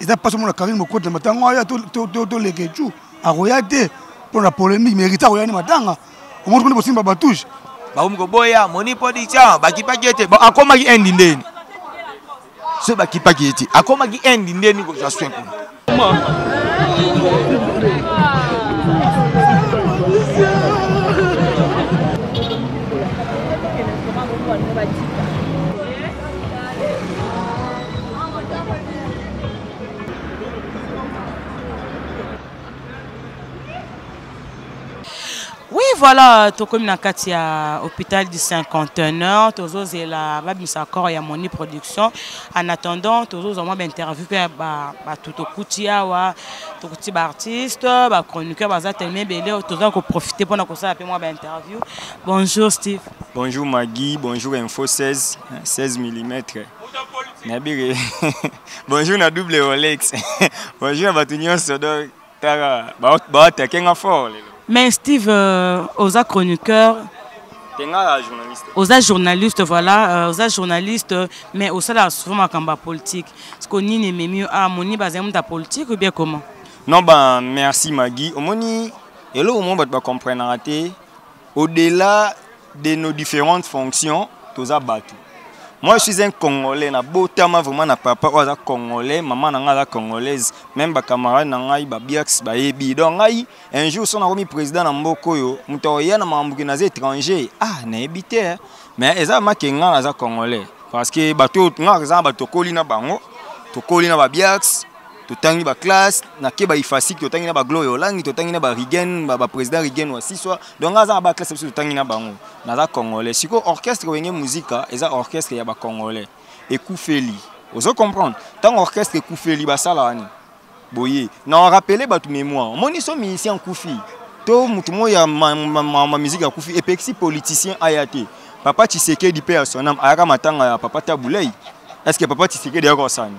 eza pas seulement la Karine Mokote matanga ya to lekechu aroyate pour la polémique mais rita royani matanga au moins qu'on possible ba touche ba umko boya moni production ba kipaki ete ba akoma ki end ndeni so ba kipaki ete akoma ki end ndeni ko ja swing Oui, voilà, tout comme dans le hôpital du Cinquantenaire, tous les la encore il y a mon production. En attendant, tous les moi interview tout au coutia wa tout petit artiste, chroniqueur baza tellement belé, tous les profiter pour nous ça après moi interview. Bonjour Steve. Bonjour Maggie, bonjour Info 16 mm. Nabire. Bonjour na double Rolex. Bonjour à Batunion Sodor Tara. Ba ta kenga fort. Mais Steve, aux chroniqueurs, aux journalistes, voilà, aux journalistes, mais aussi là souvent en politique. Est-ce qu'on y est mieux à moni basé sur la politique ou bien comment? Non, ben merci Maggie. Au moni, et là au moins va comprendre au-delà de nos différentes fonctions, tous à battu. Moi, je suis un Congolais, na botama vraiment na papa oza Congolais, maman nanga congolaise, même ba camarade nanga ba biax ba yebi. Donc un jour son remis président na mboko yo, muto ya na mambuki na étranger. Ah, na ebité mais eza makenga na za Congolais parce que bato nga za bato kolina bango, to kolina ba biax, to tangi ba classe, na ke ba ifasik to tangi na ba gloire olangi, to tangi na ba Rigen, ba président Rigen wa siswa. Donc za ba classe to tangi na bango. Naza Congolais. Si ko orchestre wenge musica, eza orchestre ya ba Congolais. Et Koufeli. Vous comprenez? Tant orchestre Koufeli ba salani. Boye. Na rappeler ba tu mémoire. Moni so musicien Koufi. To mutumo ya ma musique ya Koufi et pexi politicien ayate. Papa Tshisekedi pe son âme ayaka matanga ya papa Taboulay. Est-ce que papa Tshisekedi yako sani?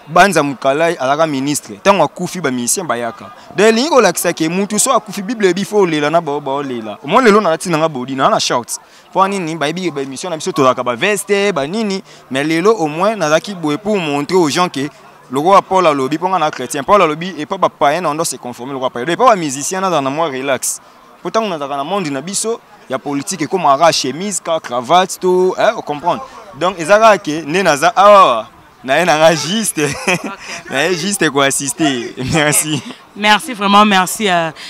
Banza Mukalai alaka ministre tango akufi ba musicien bayaka de lingo lakisa ke mutu so akufi bible bifo lela na ba lela o mo lelo na tina nga bodi na shout pour nini ba bi ba émission na biso to laka ba veste ba nini mais lelo au moins na zaki boye pour montrer aux gens que le roi Paul alobi pour na chrétien Paul alobi et pas ba païen on doit se conformer le roi païen et pas ba musicien na dans moi relax pourtant on a dans monde na biso ya politique comme ara chemise cravate tout on comprendre donc ezaka ke ne naza awa na juste juste quoi assister. Merci. Merci vraiment, merci.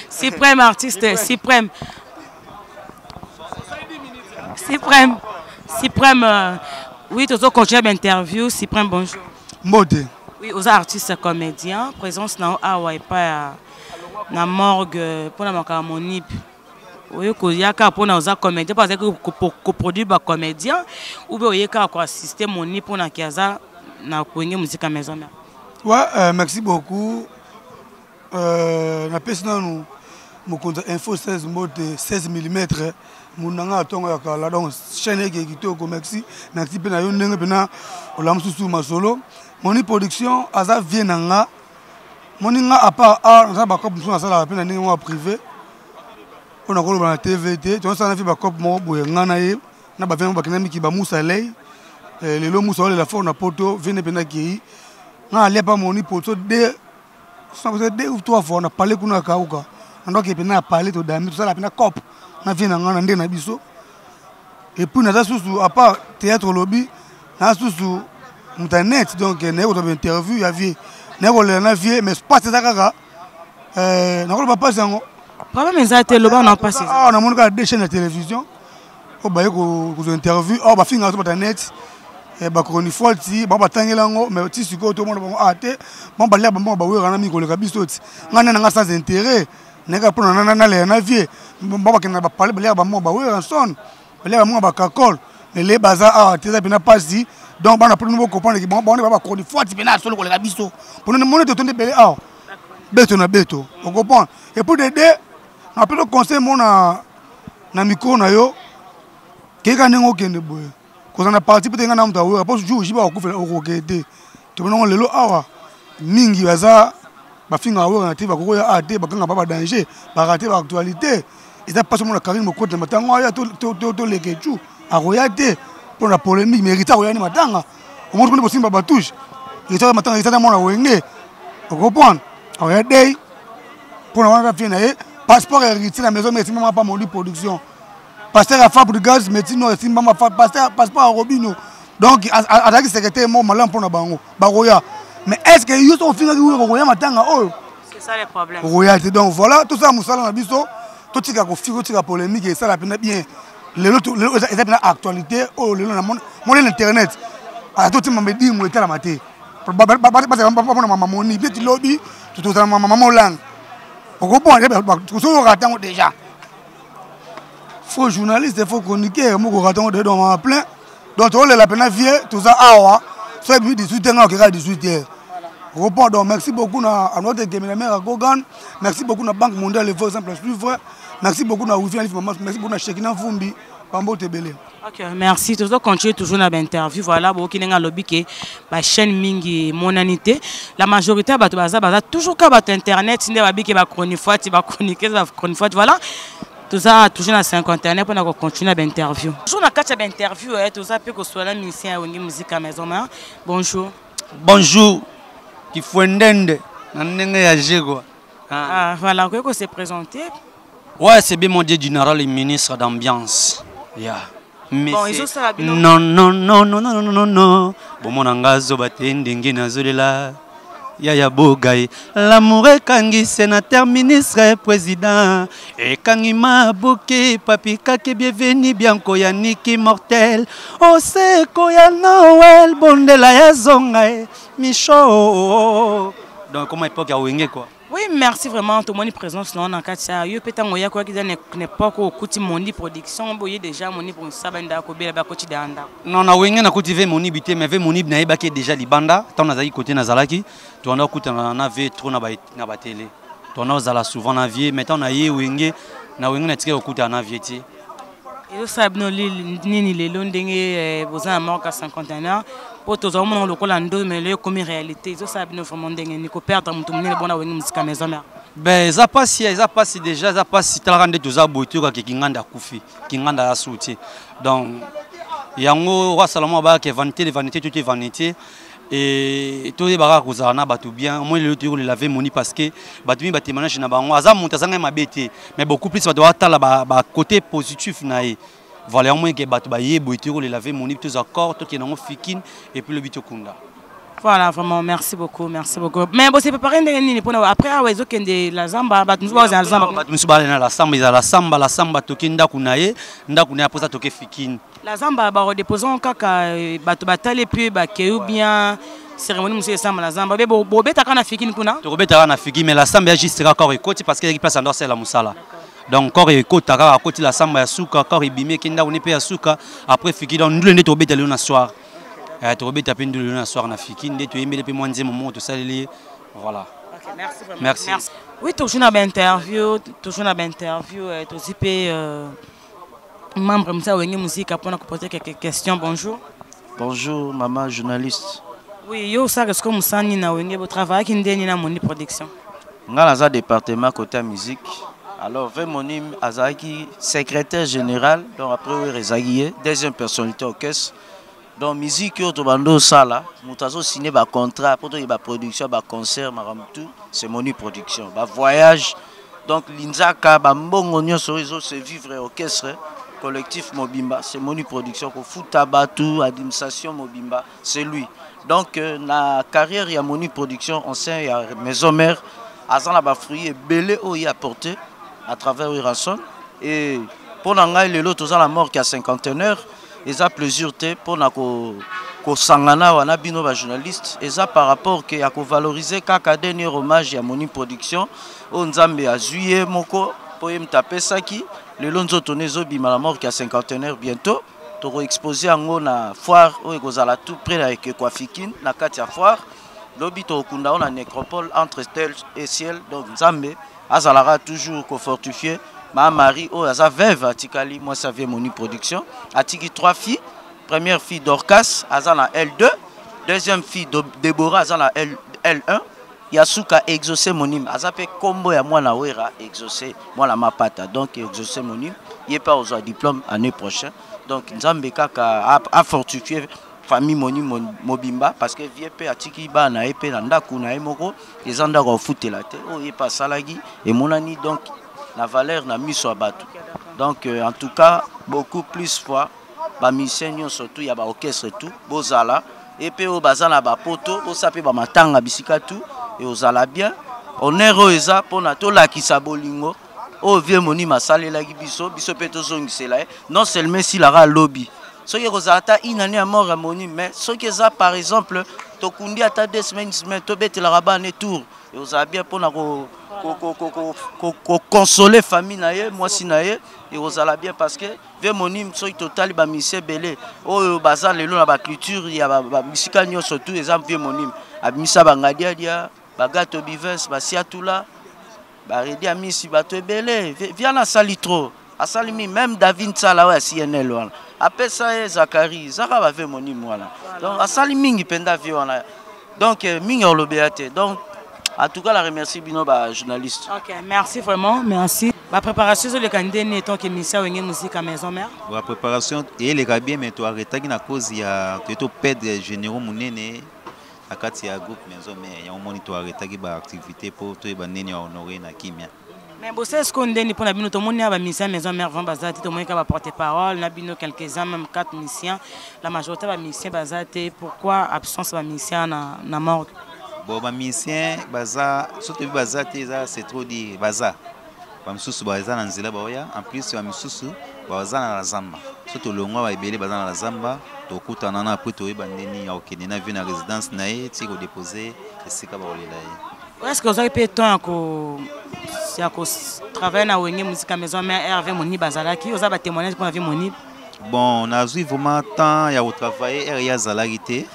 Suprême artiste, Suprême. Oui, tous continuer l'interview. Suprême, bonjour. Mode. Oui, aux artistes comédiens, présence dans Hawaï pas na morgue pour la macamonip. Oui, il y a qu'à pour nos comédiens parce que produit ba comédien ou bien il y a qu'à assister mon nip pour na kiaza. Ouais, merci beaucoup. Na personne nous mon compte info 16 mode 16 mm. Mon nanga tonga ya kala donc chaîne qui kitoko merci. Na tipe na yo ndenge pena olamususu masolo. Moni production aza vient nanga. Moni nga à part na ba cop musu na sala pena ndenge moi privé. On a kolo na TVT, tu ça na fi ba cop mo boye nga na ye. Na ba vient ba kinami ki ba musa lei. Les lots moussons la forme poto viennent pena qui na allait pas moni poto deux ou trois fois on a parlé kuna kauka donc pena parler to dami tout ça la pena cop na vient na ndé na biso et puis na sous à part théâtre lobby na sous internet donc na ko interview ya vie na ko na vie mais pas ça kaka na ko pas ça ngo problème ezate loba na passer ah na monka des chaînes de télévision ko ba ko interview oh ba finga sur internet ba kroni folti ba batangela ngo mais ti siko to mona ba ate ba balia ba ba wera na mikolo kabiso ti ngana nga sans intérêt neka pona na le na vie ba ba kena ba parler balia ba mo ba wera son balia ba mo ba kakol les baza a ti za bina pasi donc ba na pour nous comprendre que ba ba kroni folti bina solo ko le kabiso pour nous moner to tonde belé ah beto na beto on comprend et pour aider na peut conseil mona na micro na yo keka nengo kende boye. Quand on a parti pour tenir un homme, parce que je vais au couvert au roquette. Tu vois, le lot awa mingi baza, ba finga awa na tiba ko ya ate ba kanga ba danger, ba rater ba actualité. Et ça pas seulement la Karine Mokote matanga ya to lekechu, a royate pour la polémique, mais rita royani matanga. Au moins qu'on est possible ba touche. Et ça matanga ça na mona wenge. Vous comprenez? Regardez, pour nous avoir fait un passeport héritier la maison, mais c'est même pas mon production. Pasteur a fait pour le gaz, mais sinon, c'est même pas passeport à Robino. Donc, à la secrétaire, moi, malin pour la bango. Baroya. Mais est-ce que juste au final, Roya m'attend à eux? C'est ça le problème. Roya, donc voilà, tout ça, Moussala Nabiso, tout ce qui a configuré, tout ce qui a polémique, et ça, la peine bien. Les autres, actualité, oh, le mon internet. À tout le monde me dit, moi, j'étais à la matinée. Parce que maman, ni petit lobby, tout ça, maman, langue. Vous comprenez? Tout ça, on attend déjà. Faux journaliste, il faut chroniquer, on attend dedans plein. Donc, on la peine vieux, tout ça, ah, soit 18 ans, 18 h. Donc, merci beaucoup à notre caméraman à Gogan, merci beaucoup à la Banque mondiale, les forces simples suivre, merci beaucoup à Wifi, merci beaucoup à Chekina Fumbi, Pambo Tebele. Ok, merci. Tout ça continue toujours dans l'interview. Voilà, beaucoup de lobby qui la chaîne Mingi Monanité. La majorité a toujours qu'à internet, il y a des chroniques, voilà. Tout ça toujours dans 51 pour continuer l'interview. Toujours dans cette interview, tout ça peut que soit là musicien ou musique à maison. Bonjour. Bonjour. Qui fouendende, n'engue ya jego. Ah voilà, quoi se présenter. Ouais, c'est bien mon Dieu général et ministre d'ambiance. Yeah. Mais bon, ils ont ça non. Bon mon angazo batende ngina zolela. Yaya Bogaï, l'amour est kangi sénateur, ministre, président. Et kangi ma bouquet, papi kake bienvenu, bianco yaniki mortel. Oh c'est koya Noël, bondela ya zongae, Micho. Donc comment époque à Wenge quoi? Oui, merci vraiment. Tout le monde est présent dans le cas de peut-être quoi qu'ils n'est pas au côté Moni production, boyer déjà Moni pour ça banda ko bela ba côté d'anda. Non na Wenge na côté Moni bité mais ve Moni na ebaki déjà libanda, tant na zaki côté na zalaki, tu en as côté na ve trop na ba télé. Tu en as zala souvent na vie, mais tant na ye Wenge na tika au côté na vie ti. Et ça no ni les londenge bozan mort à 51 pour tous hommes le colando mais le comme réalité ça no vraiment ndenge ni ko perdre mutu munene bona wengi musika maison mère. Ben ça passe déjà ça passe tala rande tous aboito ka kinganda kufi kinganda asuti. Donc yango wa salamo ba ke vanité tout est vanité. Et tous les barrages aux arna batu bien moi le tour le laver moni parce que batu mi batémoignage na bango aza monta sanga mabete mais beaucoup plus doit tala ba côté positif nae voilà au moins que batu ba ye boitiro le laver moni tous accords tout qui nango fikine et puis le bito kunda. Voilà, vraiment, merci beaucoup. Mais bon, c'est préparé après, ils ont la zamba, la samba, tokinda kunaye, ndakunaye pour ça toke fikine. La zamba, déposons kaka, batale puis ou bien cérémonie monsieur samba la zamba. Mais bon, beta kana fikine kuna. To beta kana fikine, mais la samba juste encore écoute parce que place en dehors c'est la musala. Donc encore écoute à côté la samba ya suka, encore ibimé kinda on pe ya suka, après fikine on nous to beta le soir. Tu as bien tapé de soir na fiki tu aimé depuis moins de moment tout ça voilà. OK, merci vraiment. Merci. Oui, toujours dans l'interview, tout zippé membre de Wenge musique pour nous poser quelques questions. Bonjour. Bonjour maman journaliste. Oui, yo ça est-ce que musani na Wenge votre travail qui ndeni na Moni production. Nga na département côté musique. Alors Moni azaki secrétaire général donc après oui Rezaguier, deuxième personnalité orchestre. Donc musique yo to bando sala mutazo signé ba contrat pour to ba production ba concert maramtu c'est Moni production ba voyage donc linzaka ba mbongo nyonso rezo se vivre orchestre collectif Mobimba c'est Moni production ko futa batu administration Mobimba c'est lui donc na carrière ya Moni production ancien ya maison mère azana ba fruit belé o y apporté à travers Ranson et pour nanga lelo to za la mort qui a 51 heures. Et ça plaisir pour ko sangana wana bino ba journaliste et ça par rapport que ya ko valoriser kaka dernier hommage ya Moni production o nzambe a juillet moko po yem taper saki le lonzo tonezo bima la mort qui a 51 heures bientôt to ko exposer ngo na foire o ekozala tout près avec quoi fikine na kati ya foire lobi to kunda on a nécropole entre terre et ciel donc nzambe azalara toujours ko fortifier. Ma Marie, oh, ça veuve à Tikali, moi ça vient Moni production. A Tiki 3 filles. Première fille Dorcas, Azana L2. Deuxième fille Déborah, Azana L1. Yasuka exaucé Monim. Azapé combo ya moi na wera exaucé moi la mapata. Donc exaucé Monim. Il est pas aux diplôme année prochaine. Donc Nzambe Kaka a fortifié famille Moni Mobimba parce que vie pe atiki ba na epé na ndaku na emoko les anda ko futela te o e pas salagi et monani donc la valeur na miso abatu donc en tout cas beaucoup plus fois ba musiciens surtout ya ba orchestre tout bozala et pe o bazana ba poto o sape ba matanga bisika tout et ozala bien honneur eza pona to la kisabolingo o vie Moni masalela ki biso pe to zongisela non seulement si la lobby ce qui est une année à mort à Moni, mais ce qui est par exemple, tu kundi ata 2 semaines, tu bête la rabat en tour. Et vous avez bien pour consoler famille naie, moi si naie, et vous allez bien parce que vers Moni, ce qui total ba mise belé. Oh bazar le long la culture, il y a ba musique surtout les am vieux Moni. A misa bangadia dia, bagato bives, ba siatula, ba redi ami si ba to belé. Viens à salitro. A salimi même David Sala ouais CNL voilà. Après ça Zachary Zara va faire Moni voilà. Donc a salimi penda vie voilà. Donc mingi olobeate. Donc en tout cas la remercie bino ba journaliste. OK, merci vraiment, merci. La préparation sur le candidat n'étant que missa wenge musique à maison mère. La préparation et les gars bien mais tu arrêter qui na cause il y a to perdre généraux munene à kati ya groupe maison mère. Il y a un moniteur arrêter qui ba activité pour to ba nene honorer na kimia. Mais bon, c'est ce qu'on dit pour la bino tout le monde a mis ça maison mère vend bazate tout le monde qui va porter parole na bino quelques-uns même 4 musiciens la majorité va musiciens bazate pourquoi absence va musicien na mort bon ba musicien baza surtout bazate c'est trop dit baza ba misusu baza na nzela baoya en plus ba misusu baza na zamba surtout longwa ba ebele baza na zamba to kutana na après to ebandeni ya okende na vie na résidence na ye tiko déposer esika ba olela ye. Est-ce que vous avez pu temps à travailler dans la musique à maison mais Hervé Moni Bazalaki vous avez témoigné pour Hervé Moni. Bon, on a eu vraiment temps à travailler Hervé Zalagité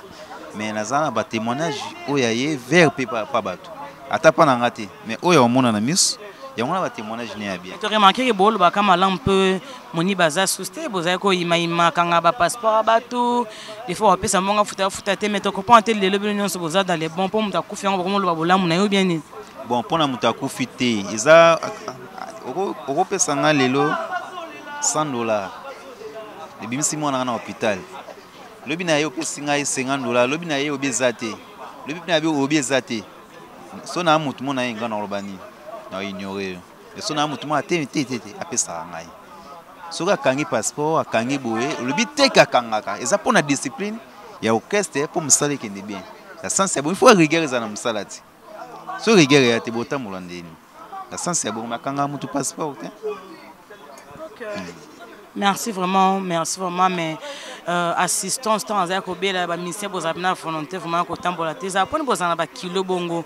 mais on a un témoignage où il y a vers pas bateau. Ata pas n'angate mais où il y a un monde en amis il y a un témoignage né bien. Tu as remarqué que bol ba kama un peu Moni Baza susté vous avez ko ima kanga ba passeport bateau des fois on peut ça monga futa te mais to ko pas entendre le l'union se poser dans les bons pour muta kufi ngo comme le babola muna yo bien. Bon pour na muta kufi te isa oko pesa nga lelo $100 le bimisi mwana na hôpital lobi na yo pesa nga $50 lobi na yo obezate lobi na yo obezate so na mutu mona inga na robani na ignorer et so na mutu mona te apesa ngai so ka kangi passeport akangi boye lobi te ka kangaka eza pour na discipline ya orchestre pour musala kende bien la sens c'est bon il faut rigueur za na musala ti so rigueur ya te bota mulandeni la sens c'est bon makanga mutu passeport te. Merci vraiment, mais assistance temps à Kobe la ministère bozabna volonté vraiment ko tambola te za poni bozana ba kilo bongo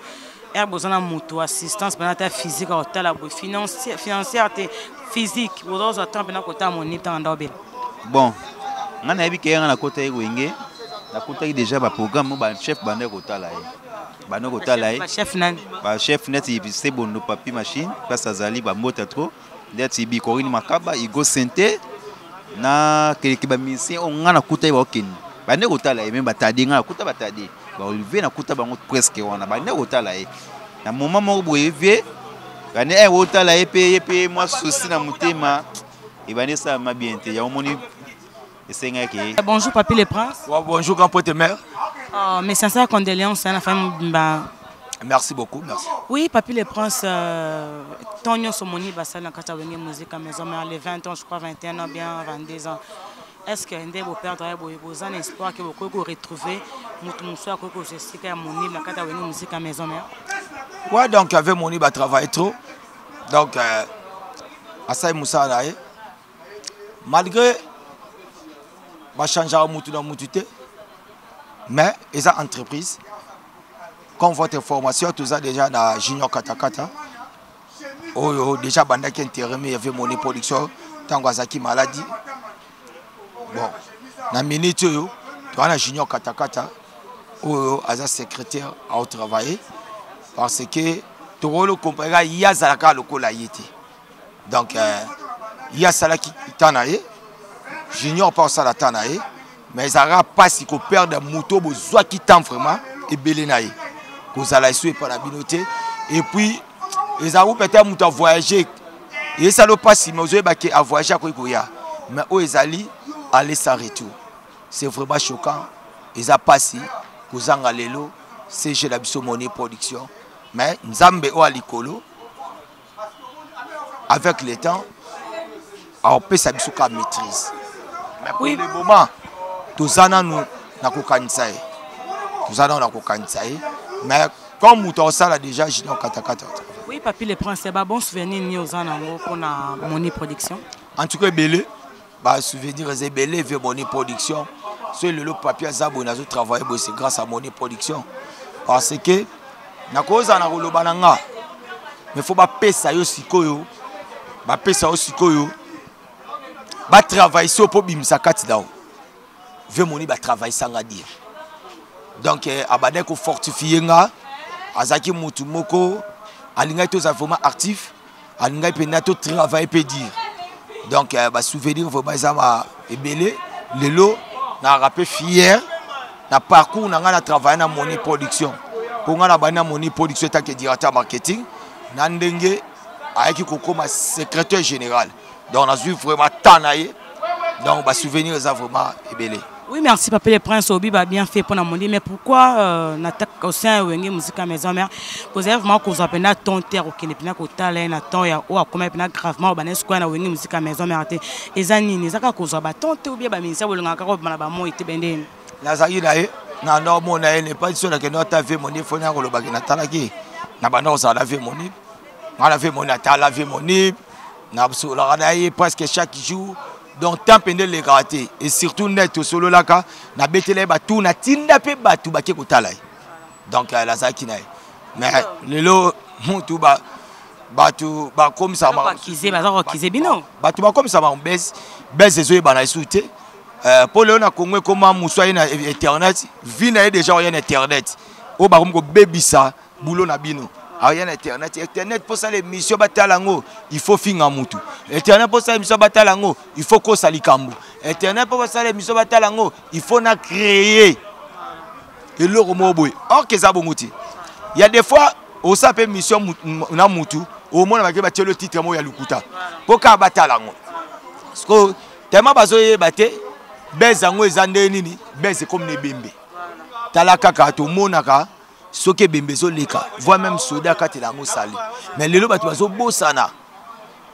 er bozana moto assistance benata physique au tala bo financière te physique bozo attend bena ko ta moni temps ndobe. Bon ngana yebi ke ngana kota yengwe na kota déjà ba programme ba chef bande ko tala ye bande ko tala ye ba chef net c'est bon no papi machine parce azali ba mota trop d'être ibi Corinne Makaba Igo Sente na keleki ba musicien on ngana kuta ba okeni bande kotala e même batadi ngana kuta batadi ba Olivier na kuta bango presque wana bande kotala e na moment moko boye vie bande e kotala e pe moi souci na mutema e bande ça ma bien te ya omoni esenga ke. Bonjour Papi le Prince. Bonjour grand pote mère. Mes sincères condoléances à la famille Merci beaucoup, merci. Oui, Papi le Prince, Tonio Somoni Bassal dans la musique à maison, mais les 20 ans, je crois 21 ans, bien 22 ans. Est-ce que vous perdre vous avez un espoir que vous retrouver Moutoumoussoua, que vous avez Moni dans la musique à maison? Ouais, donc avec Moni, il travaille trop. Donc, Assaï Moussa, malgré changer Moutou dans Moutouté, mais ils ont entreprise. Comme votre formation, tout ça déjà dans Junior Katakata. Oh, déjà, Banda qui est intéressé, il y avait mon production, Tangwazaki maladie. Bon, dans la minute, tu as Junior Katakata, où il secrétaire à travailler. Parce que tu as compris, il y a Zalaka le Kolayete. Donc, il y a Salaki Tanae, Junior pas ça la Tanae, mais il n'y a pas si qu'on perd de moto, besoin qui t'en vraiment, et Bélénaï. Vous allez suivre par la binoté et puis les arabes peut-être voyager et ça ne pas si nous à voyager à Koya mais où ils allaient aller sans retour c'est vraiment choquant eza pasi kozanga lelo CG la biso Moni Production mais nzambe o alikolo avec le temps on peut s'habituer à maîtrise mais pour le moment tozana nous na kokanisa mais comme nous ça déjà Junior Katakata. Oui, Papi le Prince, c'est bon souvenir ni aux anangos qu'on a Moni Production. En tout cas, belé, bah souvenir c'est belé vers Moni Production. C'est le papier Zabo n'a travaillé c'est grâce à Moni Production. Parce que na cause na rolo bananga. Mais faut pas pesa yo sikoyo. Ba pesa yo sikoyo. Ba travailler sur pour bimsa kati dao. Vers Moni ba travailler sans dire. Donc abade ko fortifier nga azaki mutu moko alinga tous vraiment actif alinga pena to travailler peut dire donc ba souvenir vraiment ça m'a ebelé lelo na rappé fier na parcours na nga na travailler na Moni Production pour nga na bana Moni Production tant que directeur marketing na ndenge ayaki kokoma secrétaire général donc na suis vraiment tanaye donc ba souvenir ça vraiment ebelé. Oui, merci Papi le Prince, Obi va bien fait pour nous dire, mais pourquoi n'attaque au sein de la musique à maison mère? Vous avez vraiment qu'on s'appelle na ton terre au Kenya, au talent, na ton ya ou à comment na gravement au banes quoi na wengi musique à maison mère. Les années, les accords qu'on s'appelle ton terre ou bien ministère ou le ngakaro na ba mo ite bende. La zagi nae, na no mo nae n'est pas sûr que notre vie moni fona ko lo bagi na talaki. Na ba no sa la vie moni. Na la vie moni ta la vie moni. Na so la nae presque chaque jour. Donc tant pendant les ratés et surtout net au solo laka na betele batu na tinda pe batu bake kotala donc la zaki na mais lelo mutu batu ba comme ça ma kize bazako kize bino batu ba comme ça ma bes ezo ba na souté pour le na Congo comment muswa na internet vina déjà rien internet o ba comme ko bebisa boulot na bino rien internet pour ça l'émission batalango il faut finir mutu internet pour ça l'émission batalango il faut ko salikambu internet pour ça l'émission batalango il faut na créer et le romoboy or que ça bongoti il y a des fois au sape émission na mutu au moins avec ba le titre mo ya lukuta pour ka batalango parce que tellement bazoye baté bezango ezande nini beze comme ne bembe talaka ka to monaka soke bembezo leka voit même soda kati la mosali mais lelo batu bazo bosana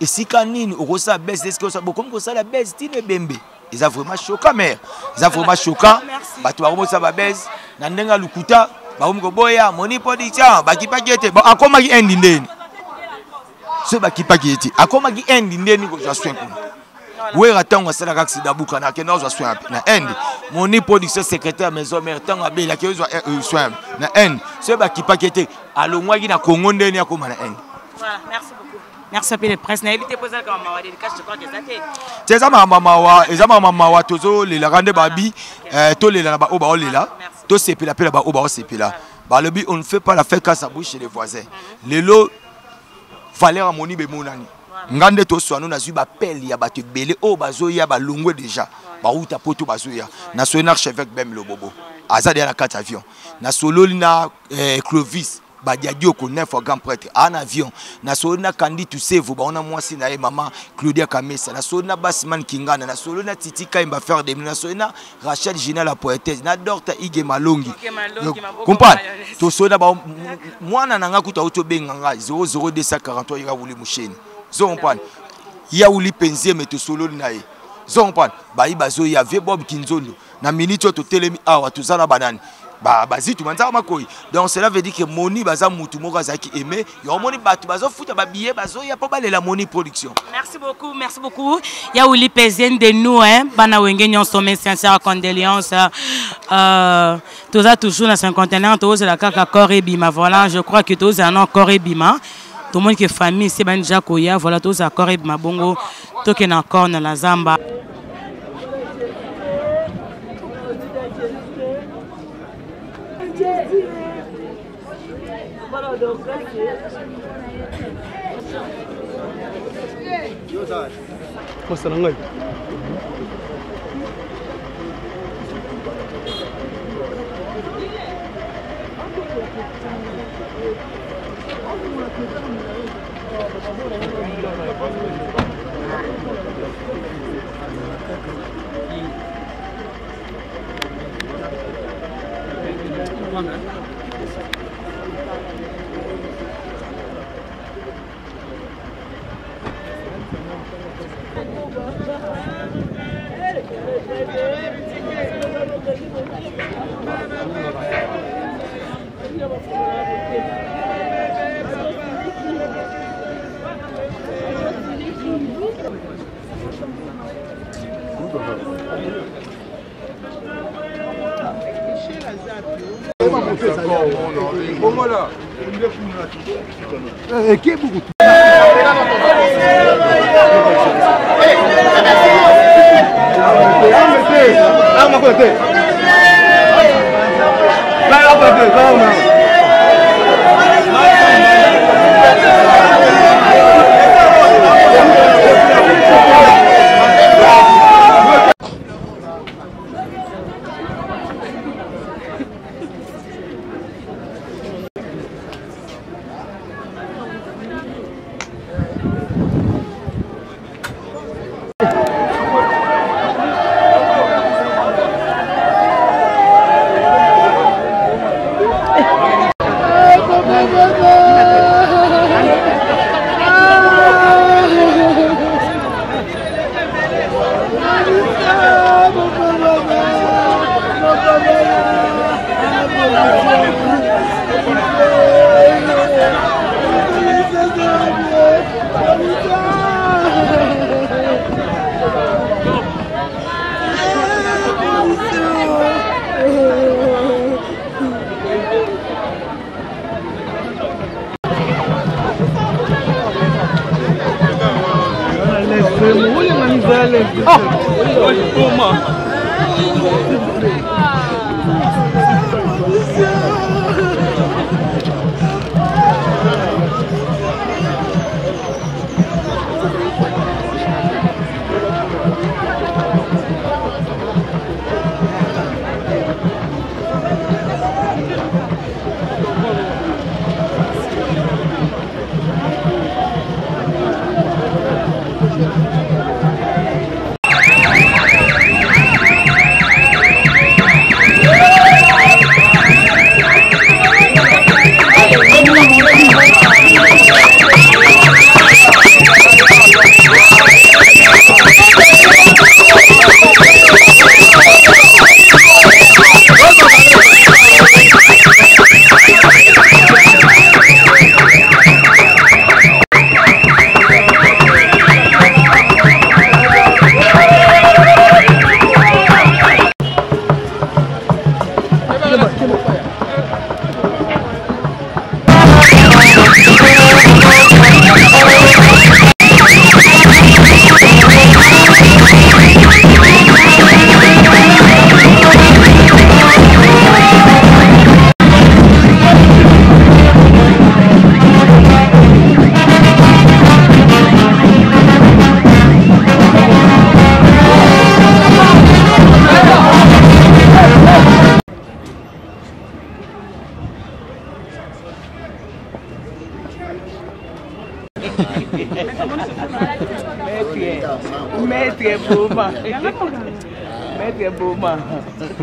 et si kanini okosa baisse est-ce que ça beaucoup comme ça la baisse tine bembe ils a vraiment choquant mais ils a vraiment choquant batu ba ça ba baisse na ndenga lukuta ba ko boya Moni Production ba kipa kiete ba akoma ki endi ndeni so ba kipa kiete akoma ki endi ndeni ko ja soin oui, attends, c'est la raxe d'Abouka, na Kenya, je suis un end. Moni Production secrétaire maison mère, tant à B, la Kenya, soin na end. Ce qui paqueté, alors moi, il y a Congo, il y a comme un end. Voilà, merci beaucoup. Merci Papi le Prince. N'a évité poser comme mawa dédicace, je crois que c'est ça ma mawa, et ça ma mawa, tozo, les rande babi, tous les là-bas, au bas, là, tous ces pieds là-bas, au bas, ces pieds là. Bah, le but, on ne fait pas la fête quand ça bouge chez les voisins. Les lots, valeur à Moni Bemonani. Ngande to so na zu ba pelle ya batu belé o bazoya ba longwe déjà ba uta poto bazoya na so na archevêque bem le bobo azade na 4 avions na solo na Clovis ba diadio ko 9 grand prêtre en avion na so na Kandi to save ba ona mwasi na maman Claudia Kamesa na so na Basman Kingana na solo na Titi Kaimba faire de na so na Rachel Gina la poétesse na Dorta Ige Malongi comprendre to so na ba mwana na ngakuta auto benganga 00243 ira vuli musheni Zompane, il y a Ouli Penzie mais solo nae. Zompane, bayi bazo ya ve Bob Kinzondo. Na minute to telemi awa to zana banane. Bazi tu manza makoi. Donc cela veut dire que Moni baza mutu moka zaki aimé. Yo Moni batu bazo futa ba billet bazo ya pa bale la Moni Production. Merci beaucoup, merci beaucoup. Il y a Ouli Penzie de nous hein, bana wenge nyon sommet sincère condoléances. Toza toujours na 51 toza la kaka Korebima. Voilà, je crois que toza un Korebima. Tout le monde qui est famille, c'est bien déjà Koya, voilà tous les accords et Mabongo, tout qui est encore dans la Zamba.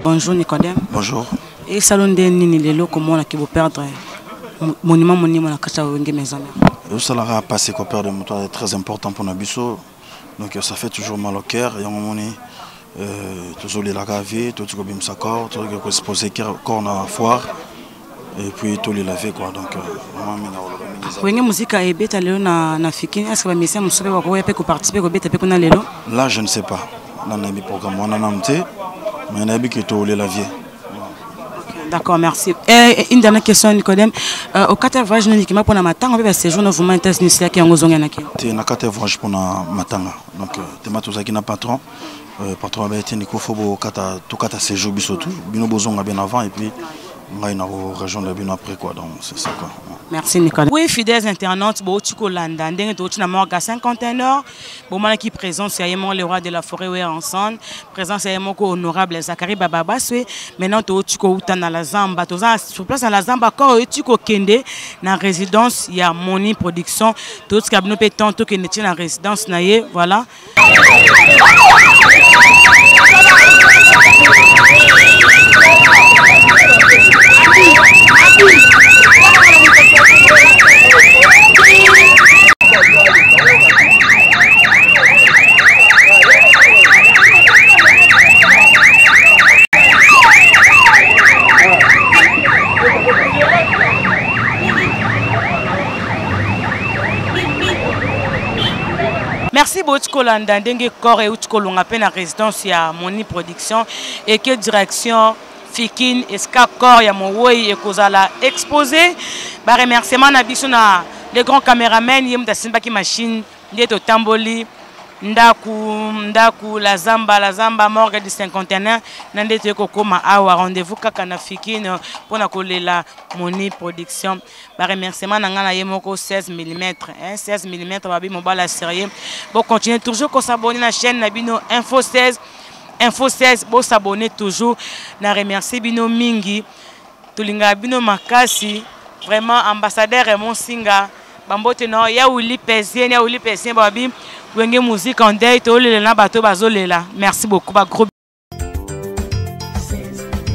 Bonjour Nicodème. Bonjour. Et salon de Nini Lelo, comment on a pu perdre monument monument la Kacha Wenge Maison. Le salaire a passé qu'on perd de moto est très important pour Nabiso. Donc ça fait toujours mal au cœur. Et on est toujours les lagaver, tout le monde s'accorde, tout le monde se pose qu'on a foire. Et puis tout les laver quoi. Donc Wenge musique a ébé ta Léo na fiki. Est-ce que les musiciens me sauraient voir peut participer au bête peut Lelo? Là je ne sais pas. Là on a mis programme on a namté, mais on a mis que tout les laver. D'accord, merci. Et une dernière question, Nicodème. Au 4 voyages, uniquement pour la matanga, on peut séjour dans vous initié qui en gozon yanaki. Tu na 4 voyages pour la matanga. Donc tu m'as tout ça qui n'a patron. Patron a été Nico Fobo 4 tout 4 séjour bisotou. Bino bozon a bien avant et puis on a une région de Bino après quoi. Donc c'est ça quoi. Merci Nicodème. Oui, fidèles internautes, Bochiko Landa, Ndenge Tochina Morga 51 heures. Bon, qui présent, c'est le roi de la forêt, oui, ensemble. Présent, c'est honorable Zachary Bababaswe. Maintenant, Tochiko Utana la Zamba. Sur place à la Zamba, quand Tochiko Kende, dans la résidence, il y a Moni Production. Tochiko Abno Pétan, Tochiko Neti, dans la résidence, voilà. boti kolanda ndenge corps et utskolonga pe na résidence ya Moni Production et que direction Fikine eska corps ya Mowoi ekozala exposé ba remerciement na biso na les grands caméramens yemta simbaki machine ndeto tamboli ndaku la zamba morgue du 51 nandete kokoma awa rendez-vous kaka na Fikine pona kolela Moni Production ba remerciement na ngana yemoko 16 mm 16 mm babi mobala sérieux bon continuez toujours ko s'abonner na chaîne na bino Info 16 bon s'abonner toujours na remercier bino mingi tulinga bino makasi vraiment ambassadeur Raymond Singa bambote no ya uli pesien babi wenge musique en date olela na bato bazolela merci beaucoup ba gros